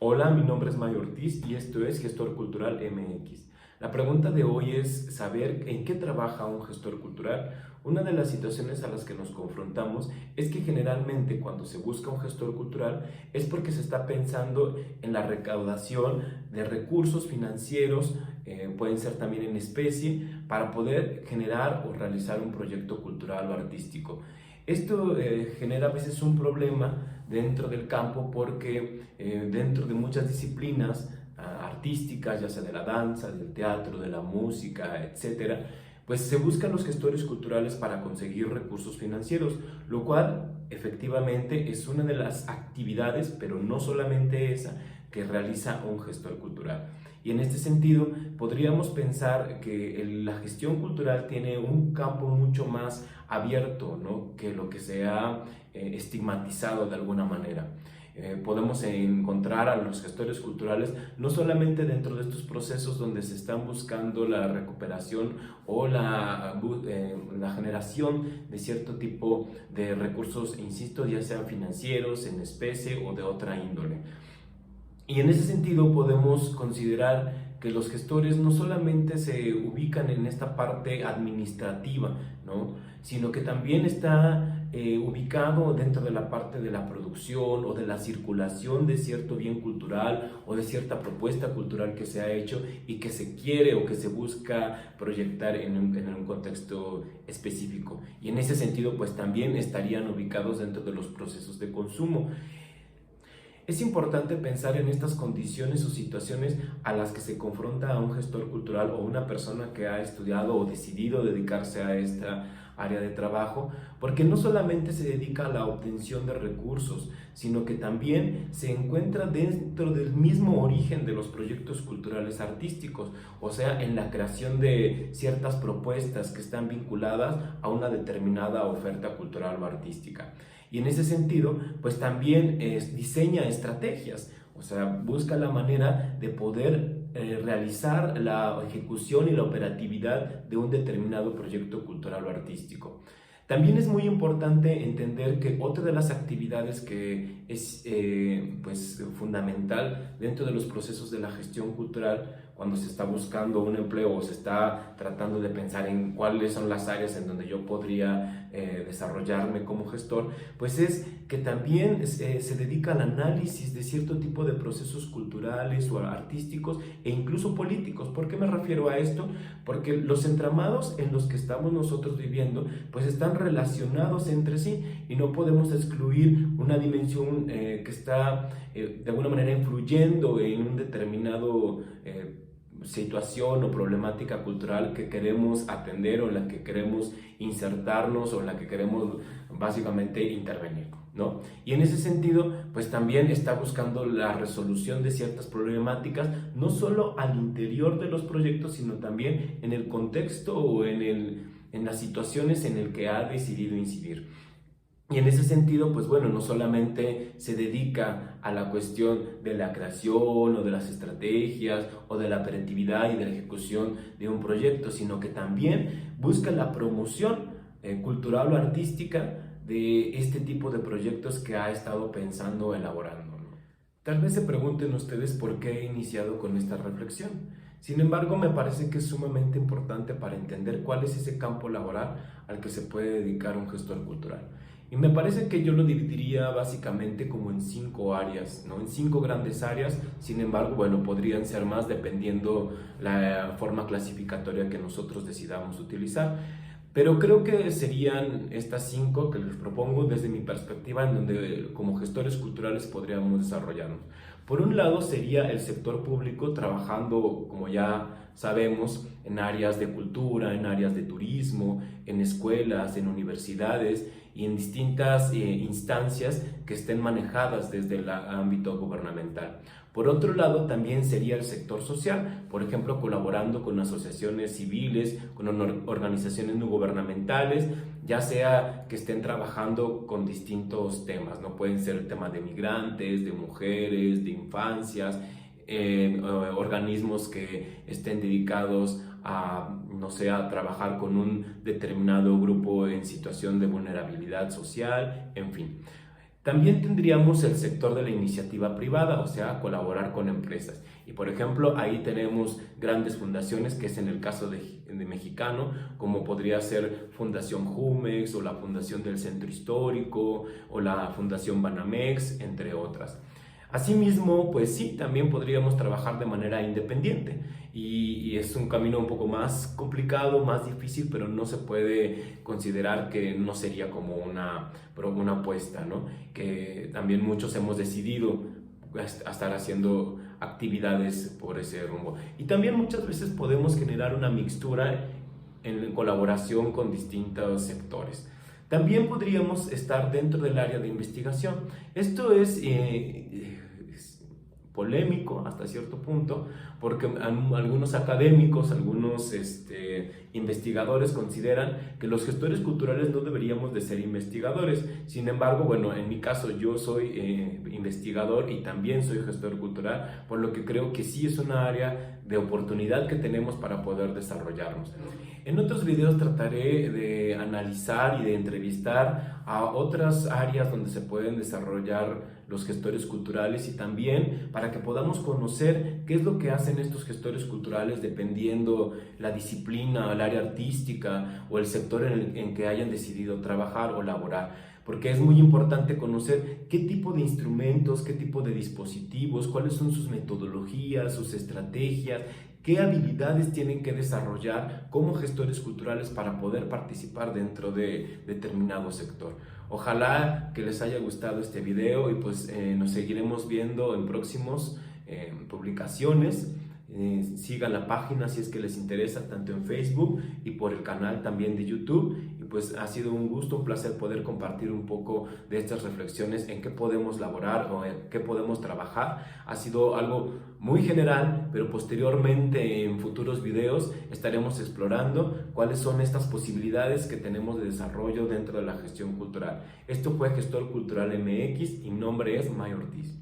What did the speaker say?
Hola, mi nombre es Mayo Ortiz y esto es Gestor Cultural MX. La pregunta de hoy es saber en qué trabaja un gestor cultural. Una de las situaciones a las que nos confrontamos es que generalmente cuando se busca un gestor cultural es porque se está pensando en la recaudación de recursos financieros, pueden ser también en especie, para poder generar o realizar un proyecto cultural o artístico. Esto genera a veces un problema dentro del campo porque dentro de muchas disciplinas artísticas, ya sea de la danza, del teatro, de la música, etcétera, pues se buscan los gestores culturales para conseguir recursos financieros, lo cual efectivamente es una de las actividades, pero no solamente esa, que realiza un gestor cultural. Y en este sentido, podríamos pensar que la gestión cultural tiene un campo mucho más abierto, ¿no?, que lo que se ha estigmatizado de alguna manera. Podemos encontrar a los gestores culturales no solamente dentro de estos procesos donde se están buscando la recuperación o la generación de cierto tipo de recursos, insisto, ya sean financieros, en especie o de otra índole. Y en ese sentido podemos considerar que los gestores no solamente se ubican en esta parte administrativa, ¿no?, sino que también está ubicado dentro de la parte de la producción o de la circulación de cierto bien cultural o de cierta propuesta cultural que se ha hecho y que se quiere o que se busca proyectar en un contexto específico. Y en ese sentido, pues también estarían ubicados dentro de los procesos de consumo. Es importante pensar en estas condiciones o situaciones a las que se confronta a un gestor cultural o una persona que ha estudiado o decidido dedicarse a esta área de trabajo, porque no solamente se dedica a la obtención de recursos, sino que también se encuentra dentro del mismo origen de los proyectos culturales artísticos, o sea, en la creación de ciertas propuestas que están vinculadas a una determinada oferta cultural o artística. Y en ese sentido, pues también diseña estrategias, o sea, busca la manera de poder realizar la ejecución y la operatividad de un determinado proyecto cultural o artístico. También es muy importante entender que otra de las actividades que es pues fundamental dentro de los procesos de la gestión cultural, cuando se está buscando un empleo o se está tratando de pensar en cuáles son las áreas en donde yo podría desarrollarme como gestor, pues es que también se dedica al análisis de cierto tipo de procesos culturales o artísticos e incluso políticos. ¿Por qué me refiero a esto? Porque los entramados en los que estamos nosotros viviendo pues están relacionados entre sí y no podemos excluir una dimensión que está de alguna manera influyendo en un determinado situación o problemática cultural que queremos atender o en la que queremos insertarnos o en la que queremos básicamente intervenir, ¿no? Y en ese sentido, pues también está buscando la resolución de ciertas problemáticas, no solo al interior de los proyectos, sino también en el contexto o en las situaciones en el que ha decidido incidir. Y en ese sentido, pues bueno, no solamente se dedica a la cuestión de la creación o de las estrategias o de la operatividad y de la ejecución de un proyecto, sino que también busca la promoción cultural o artística de este tipo de proyectos que ha estado pensando o elaborando, ¿no? Tal vez se pregunten ustedes por qué he iniciado con esta reflexión. Sin embargo, me parece que es sumamente importante para entender cuál es ese campo laboral al que se puede dedicar un gestor cultural. Y me parece que yo lo dividiría básicamente como en 5 áreas, ¿no? En 5 grandes áreas. Sin embargo, bueno, podrían ser más dependiendo la forma clasificatoria que nosotros decidamos utilizar. Pero creo que serían estas 5 que les propongo desde mi perspectiva en donde como gestores culturales podríamos desarrollarnos. Por un lado sería el sector público trabajando, como ya sabemos, en áreas de cultura, en áreas de turismo, en escuelas, en universidades y en distintas instancias que estén manejadas desde el ámbito gubernamental. Por otro lado, también sería el sector social, por ejemplo, colaborando con asociaciones civiles, con organizaciones no gubernamentales, ya sea que estén trabajando con distintos temas, ¿no? Pueden ser temas de migrantes, de mujeres, de infancias, organismos que estén dedicados a, no sé, a trabajar con un determinado grupo en situación de vulnerabilidad social, en fin. También tendríamos el sector de la iniciativa privada, o sea, colaborar con empresas. Y por ejemplo, ahí tenemos grandes fundaciones, que es en el caso de mexicano, como podría ser Fundación Jumex o la Fundación del Centro Histórico o la Fundación Banamex, entre otras. Asimismo, pues sí, también podríamos trabajar de manera independiente y es un camino un poco más complicado, más difícil, pero no se puede considerar que no sería como una apuesta, ¿no? Que también muchos hemos decidido a estar haciendo actividades por ese rumbo. Y también muchas veces podemos generar una mixtura en colaboración con distintos sectores. También podríamos estar dentro del área de investigación. Esto es polémico hasta cierto punto, porque algunos académicos, algunos investigadores consideran que los gestores culturales no deberíamos de ser investigadores. Sin embargo, bueno, en mi caso yo soy investigador y también soy gestor cultural, por lo que creo que sí es una área de oportunidad que tenemos para poder desarrollarnos. En otros videos trataré de analizar y de entrevistar a otras áreas donde se pueden desarrollar los gestores culturales y también para que podamos conocer qué es lo que hacen estos gestores culturales dependiendo la disciplina, el área artística o el sector en que hayan decidido trabajar o laborar. Porque es muy importante conocer qué tipo de instrumentos, qué tipo de dispositivos, cuáles son sus metodologías, sus estrategias, qué habilidades tienen que desarrollar como gestores culturales para poder participar dentro de determinado sector. Ojalá que les haya gustado este video y pues nos seguiremos viendo en próximos publicaciones. Sigan la página si es que les interesa, tanto en Facebook y por el canal también de YouTube. Y pues ha sido un gusto, un placer poder compartir un poco de estas reflexiones en qué podemos laborar o en qué podemos trabajar. Ha sido algo muy general, pero posteriormente en futuros videos estaremos explorando cuáles son estas posibilidades que tenemos de desarrollo dentro de la gestión cultural. Esto fue Gestor Cultural MX y mi nombre es May Ortiz.